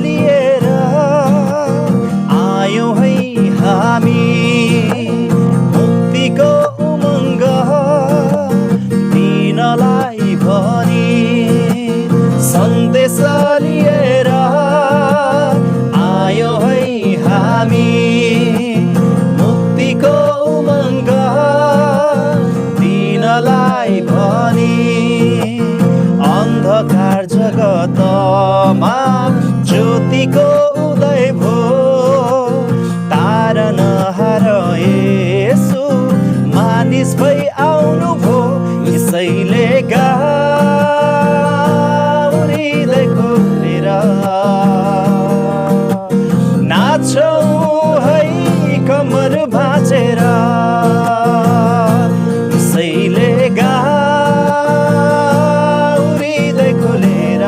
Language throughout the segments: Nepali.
लिएर आयौँ है हामी मुक्तिको उमङ्ग दिनलाई भनी सन्देश लिएर आयौँ है हामी मुक्तिको उमङ्ग दिनलाई भनी अन्धकार जगतमा ज्योतिको उदय भो तारा नहार येशू मानिस भई आउनु भो यसैले गाउँ हृदय खोलेर नाचौँ है कम्मर भाँचेर यसैले गाउँ हृदय खोलेर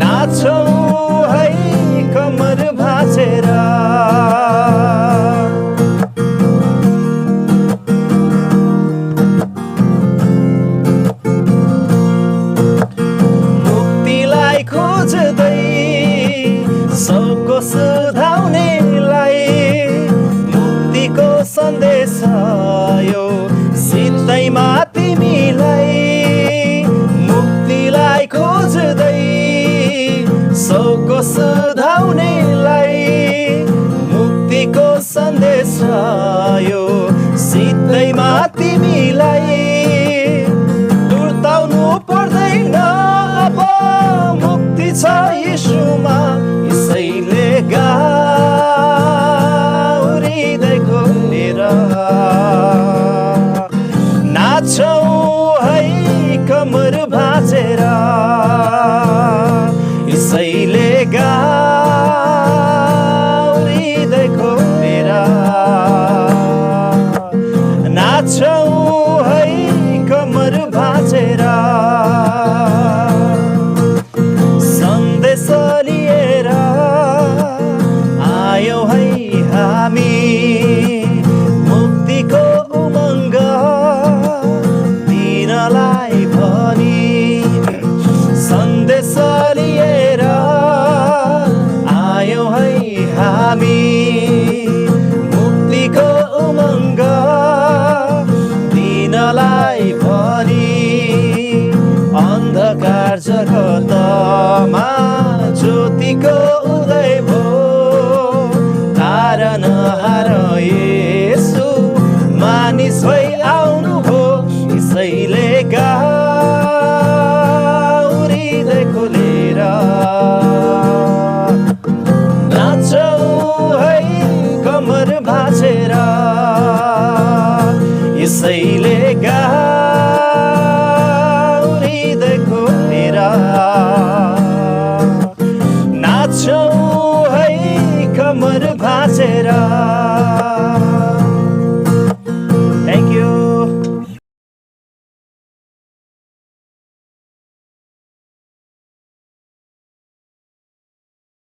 नाचौँ है कम्मर भाँचेर मुक्तिलाई खोज्दै सबको सुधाउनेलाई मुक्तिको सन्देश यो सिधैमा तिमीलाई मुक्तिलाई खोज्दै सबको सुधाउनेलाई मुक्तिको सन्देश यो सिधैमा तिमीलाई दुर्ताउनु पर्दैन अब मुक्ति छ यीशुमा यसैले गाउँ हृदय खोलेर नाचौँ है कम्मर भाँचेर यसैले गाउँ हृदय खोलेर नाचौँ है कम्मर भाँचेर सन्देश लिएर आयौँ है हामी मुक्तिको उमङ्ग दिनलाई भनी सन्देश लिएर आयौँ है हामी मुक्तिको उमङ्ग दिनलाई भनी अन्धकार जगतमा ज्योतिको उदय भो तारा नहार येशू मानिस भई आउनु भो यसैले गाउँ हृदय खोलेर नाचौँ है कम्मर भाँचेर यसैले